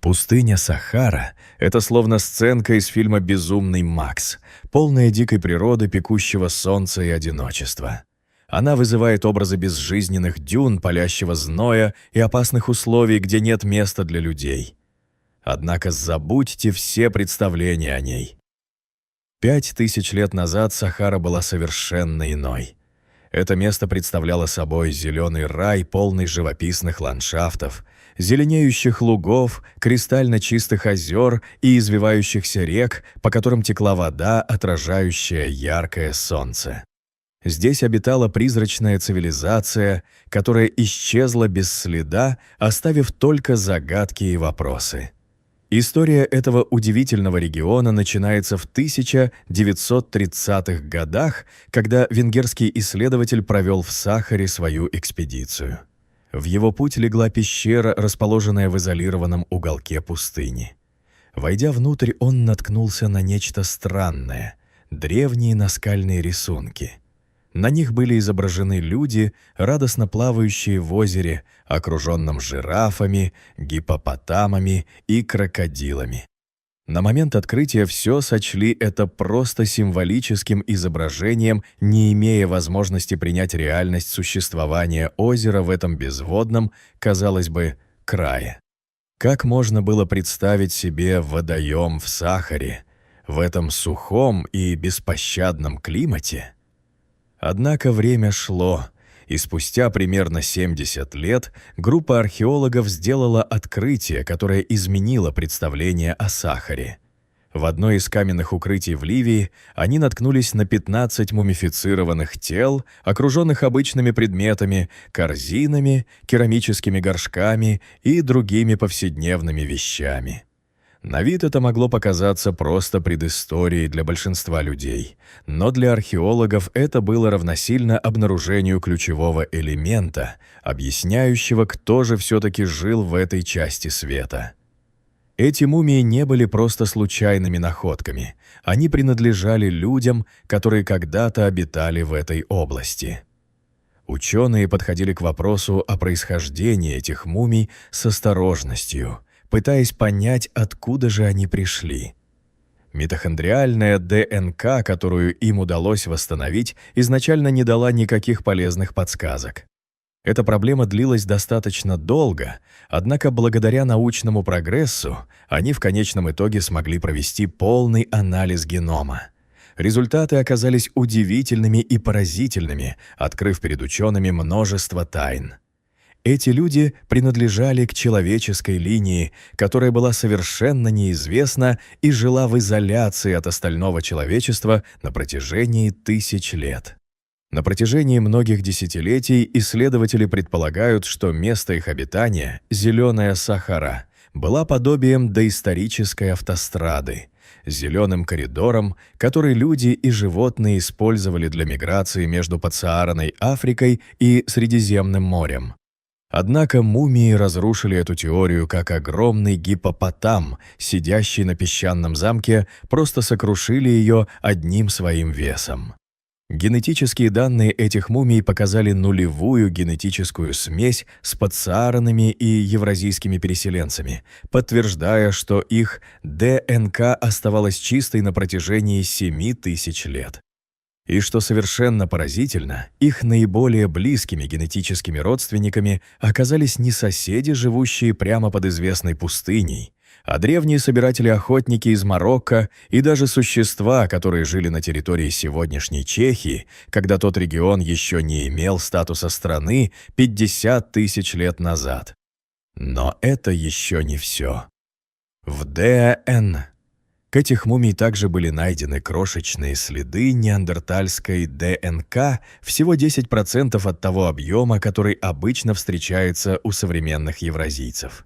Пустыня Сахара — это словно сценка из фильма «Безумный Макс», полная дикой природы, пекущего солнца и одиночества. Она вызывает образы безжизненных дюн, палящего зноя и опасных условий, где нет места для людей. Однако забудьте все представления о ней. 5000 лет назад Сахара была совершенно иной. Это место представляло собой зеленый рай, полный живописных ландшафтов, зеленеющих лугов, кристально чистых озер и извивающихся рек, по которым текла вода, отражающая яркое солнце. Здесь обитала призрачная цивилизация, которая исчезла без следа, оставив только загадки и вопросы. История этого удивительного региона начинается в 1930-х годах, когда венгерский исследователь провел в Сахаре свою экспедицию. В его путь легла пещера, расположенная в изолированном уголке пустыни. Войдя внутрь, он наткнулся на нечто странное – древние наскальные рисунки. На них были изображены люди, радостно плавающие в озере, окруженном жирафами, гиппопотамами и крокодилами. На момент открытия все сочли это просто символическим изображением, не имея возможности принять реальность существования озера в этом безводном, казалось бы, крае. Как можно было представить себе водоем в Сахаре, в этом сухом и беспощадном климате? Однако время шло, и спустя примерно 70 лет группа археологов сделала открытие, которое изменило представление о Сахаре. В одной из каменных укрытий в Ливии они наткнулись на 15 мумифицированных тел, окруженных обычными предметами, корзинами, керамическими горшками и другими повседневными вещами. На вид это могло показаться просто предысторией для большинства людей, но для археологов это было равносильно обнаружению ключевого элемента, объясняющего, кто же все-таки жил в этой части света. Эти мумии не были просто случайными находками, они принадлежали людям, которые когда-то обитали в этой области. Ученые подходили к вопросу о происхождении этих мумий с осторожностью, пытаясь понять, откуда же они пришли. Митохондриальная ДНК, которую им удалось восстановить, изначально не дала никаких полезных подсказок. Эта проблема длилась достаточно долго, однако благодаря научному прогрессу они в конечном итоге смогли провести полный анализ генома. Результаты оказались удивительными и поразительными, открыв перед учеными множество тайн. Эти люди принадлежали к человеческой линии, которая была совершенно неизвестна и жила в изоляции от остального человечества на протяжении 1000 лет. На протяжении многих десятилетий исследователи предполагают, что место их обитания, Зеленая Сахара, была подобием доисторической автострады, зеленым коридором, который люди и животные использовали для миграции между подсахарной Африкой и Средиземным морем. Однако мумии разрушили эту теорию, как огромный гиппопотам, сидящий на песчаном замке, просто сокрушили ее одним своим весом. Генетические данные этих мумий показали нулевую генетическую смесь с подсахарными и евразийскими переселенцами, подтверждая, что их ДНК оставалась чистой на протяжении 7000 лет. И что совершенно поразительно, их наиболее близкими генетическими родственниками оказались не соседи, живущие прямо под известной пустыней, а древние собиратели-охотники из Марокко и даже существа, которые жили на территории сегодняшней Чехии, когда тот регион еще не имел статуса страны 50 000 лет назад. Но это еще не все. В ДНК этих мумий также были найдены крошечные следы неандертальской ДНК, всего 10% от того объема, который обычно встречается у современных евразийцев.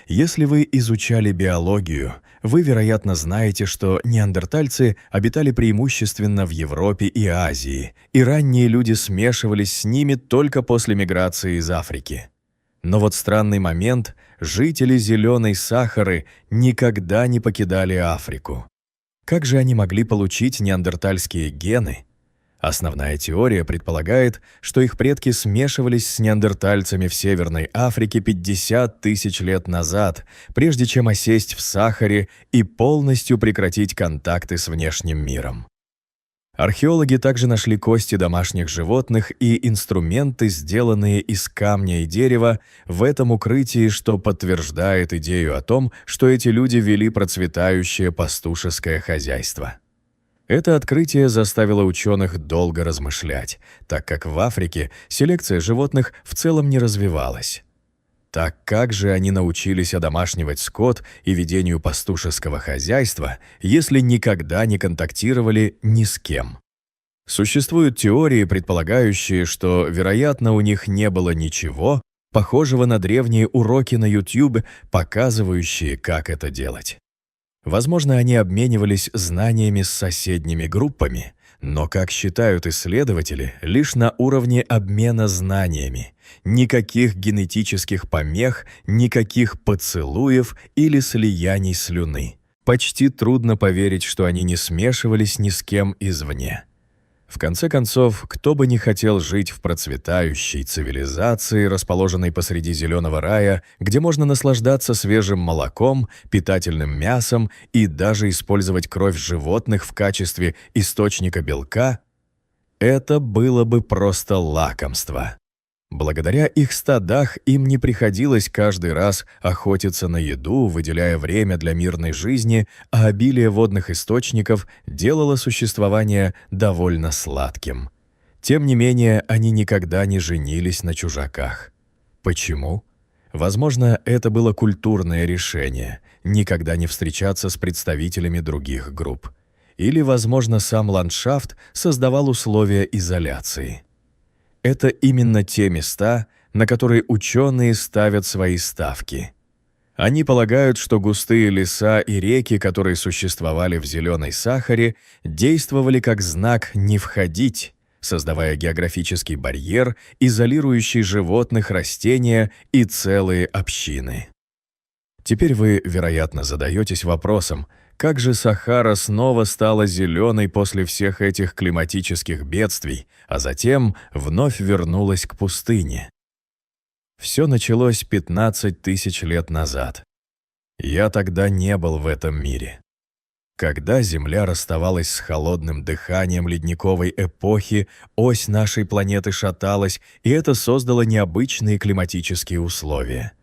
Если вы изучали биологию, вы, вероятно, знаете, что неандертальцы обитали преимущественно в Европе и Азии, и ранние люди смешивались с ними только после миграции из Африки. Но вот странный момент – жители Зеленой Сахары никогда не покидали Африку. Как же они могли получить неандертальские гены? Основная теория предполагает, что их предки смешивались с неандертальцами в Северной Африке 50 тысяч лет назад, прежде чем осесть в Сахаре и полностью прекратить контакты с внешним миром. Археологи также нашли кости домашних животных и инструменты, сделанные из камня и дерева, в этом укрытии, что подтверждает идею о том, что эти люди вели процветающее пастушеское хозяйство. Это открытие заставило ученых долго размышлять, так как в Африке селекция животных в целом не развивалась. Так как же они научились одомашнивать скот и ведению пастушеского хозяйства, если никогда не контактировали ни с кем? Существуют теории, предполагающие, что, вероятно, у них не было ничего похожего на древние уроки на YouTube, показывающие, как это делать. Возможно, они обменивались знаниями с соседними группами, но, как считают исследователи, лишь на уровне обмена знаниями. Никаких генетических помех, никаких поцелуев или слияний слюны. Почти трудно поверить, что они не смешивались ни с кем извне. В конце концов, кто бы не хотел жить в процветающей цивилизации, расположенной посреди зеленого рая, где можно наслаждаться свежим молоком, питательным мясом и даже использовать кровь животных в качестве источника белка, это было бы просто лакомство. Благодаря их стадах им не приходилось каждый раз охотиться на еду, выделяя время для мирной жизни, а обилие водных источников делало существование довольно сладким. Тем не менее, они никогда не женились на чужаках. Почему? Возможно, это было культурное решение – никогда не встречаться с представителями других групп. Или, возможно, сам ландшафт создавал условия изоляции. Это именно те места, на которые ученые ставят свои ставки. Они полагают, что густые леса и реки, которые существовали в Зеленой Сахаре, действовали как знак «не входить», создавая географический барьер, изолирующий животных, растения и целые общины. Теперь вы, вероятно, задаетесь вопросом, как же Сахара снова стала зеленой после всех этих климатических бедствий, а затем вновь вернулась к пустыне? Все началось 15 тысяч лет назад. Я тогда не был в этом мире. Когда Земля расставалась с холодным дыханием ледниковой эпохи, ось нашей планеты шаталась, и это создало необычные климатические условия.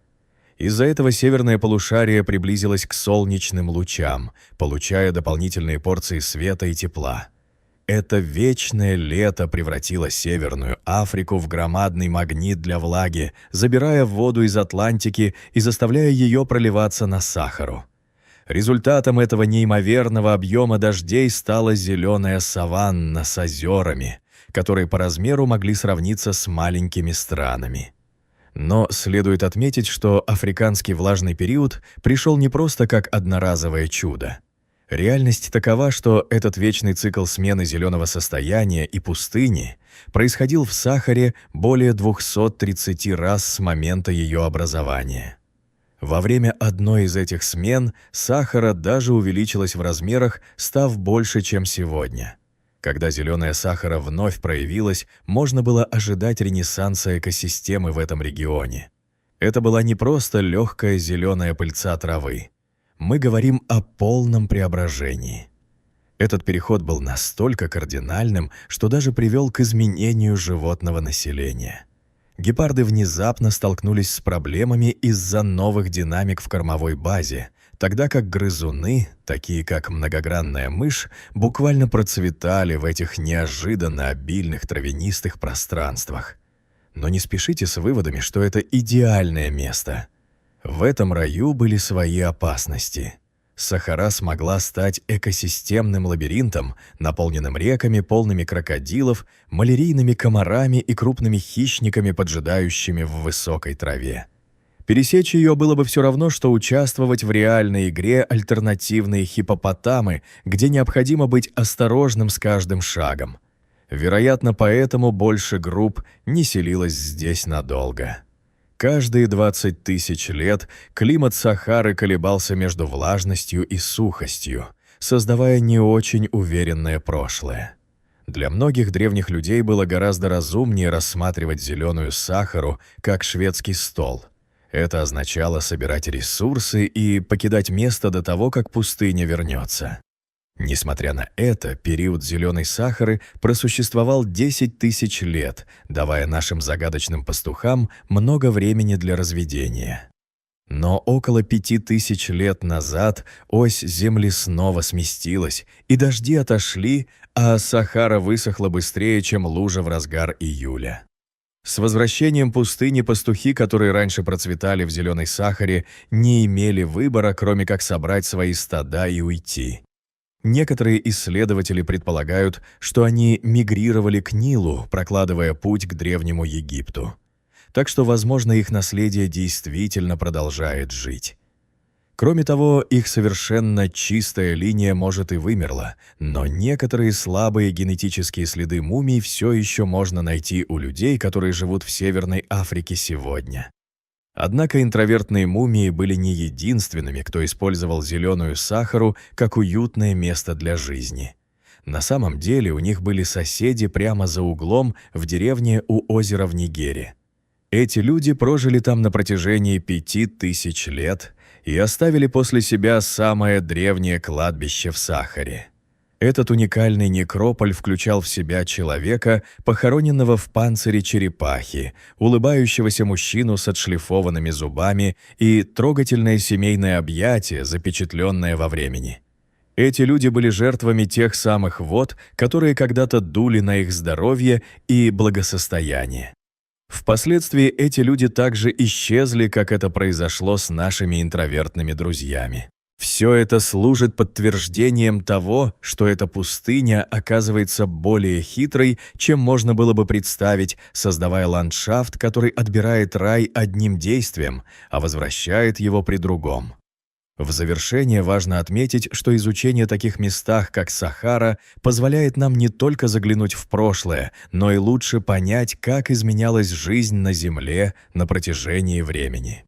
Из-за этого северное полушарие приблизилось к солнечным лучам, получая дополнительные порции света и тепла. Это вечное лето превратило Северную Африку в громадный магнит для влаги, забирая воду из Атлантики и заставляя ее проливаться на Сахару. Результатом этого неимоверного объема дождей стала зеленая саванна с озерами, которые по размеру могли сравниться с маленькими странами. Но следует отметить, что африканский влажный период пришел не просто как одноразовое чудо. Реальность такова, что этот вечный цикл смены зеленого состояния и пустыни происходил в Сахаре более 230 раз с момента ее образования. Во время одной из этих смен Сахара даже увеличилась в размерах, став больше, чем сегодня. Когда зеленая Сахара вновь проявилась, можно было ожидать ренессанса экосистемы в этом регионе. Это была не просто легкая зеленая пыльца травы. Мы говорим о полном преображении. Этот переход был настолько кардинальным, что даже привел к изменению животного населения. Гепарды внезапно столкнулись с проблемами из-за новых динамик в кормовой базе, тогда как грызуны, такие как многогранная мышь, буквально процветали в этих неожиданно обильных травянистых пространствах. Но не спешите с выводами, что это идеальное место. В этом раю были свои опасности. Сахара смогла стать экосистемным лабиринтом, наполненным реками, полными крокодилов, малярийными комарами и крупными хищниками, поджидающими в высокой траве. Пересечь ее было бы все равно, что участвовать в реальной игре альтернативные хиппопотамы, где необходимо быть осторожным с каждым шагом. Вероятно, поэтому больше групп не селилось здесь надолго. Каждые 20 тысяч лет климат Сахары колебался между влажностью и сухостью, создавая не очень уверенное прошлое. Для многих древних людей было гораздо разумнее рассматривать зеленую сахару как шведский стол. Это означало собирать ресурсы и покидать место до того, как пустыня вернется. Несмотря на это, период зеленой сахары просуществовал 10 тысяч лет, давая нашим загадочным пастухам много времени для разведения. Но около 5000 лет назад ось Земли снова сместилась, и дожди отошли, а Сахара высохла быстрее, чем лужа в разгар июля. С возвращением пустыни пастухи, которые раньше процветали в зеленой сахаре, не имели выбора, кроме как собрать свои стада и уйти. Некоторые исследователи предполагают, что они мигрировали к Нилу, прокладывая путь к древнему Египту. Так что, возможно, их наследие действительно продолжает жить. Кроме того, их совершенно чистая линия, может, и вымерла, но некоторые слабые генетические следы мумий все еще можно найти у людей, которые живут в Северной Африке сегодня. Однако интровертные мумии были не единственными, кто использовал зеленую сахару как уютное место для жизни. На самом деле у них были соседи прямо за углом в деревне у озера в Нигере. Эти люди прожили там на протяжении 5000 лет и оставили после себя самое древнее кладбище в Сахаре. Этот уникальный некрополь включал в себя человека, похороненного в панцире черепахи, улыбающегося мужчину с отшлифованными зубами и трогательное семейное объятие, запечатленное во времени. Эти люди были жертвами тех самых вод, которые когда-то дули на их здоровье и благосостояние. Впоследствии эти люди также исчезли, как это произошло с нашими интровертными друзьями. Все это служит подтверждением того, что эта пустыня оказывается более хитрой, чем можно было бы представить, создавая ландшафт, который отбирает рай одним действием, а возвращает его при другом. В завершение важно отметить, что изучение таких местах, как Сахара, позволяет нам не только заглянуть в прошлое, но и лучше понять, как изменялась жизнь на Земле на протяжении времени.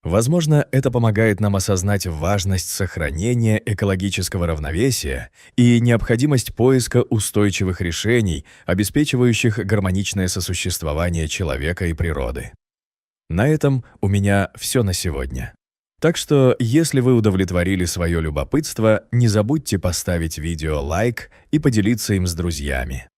Возможно, это помогает нам осознать важность сохранения экологического равновесия и необходимость поиска устойчивых решений, обеспечивающих гармоничное сосуществование человека и природы. На этом у меня все на сегодня. Так что, если вы удовлетворили свое любопытство, не забудьте поставить видео лайк и поделиться им с друзьями.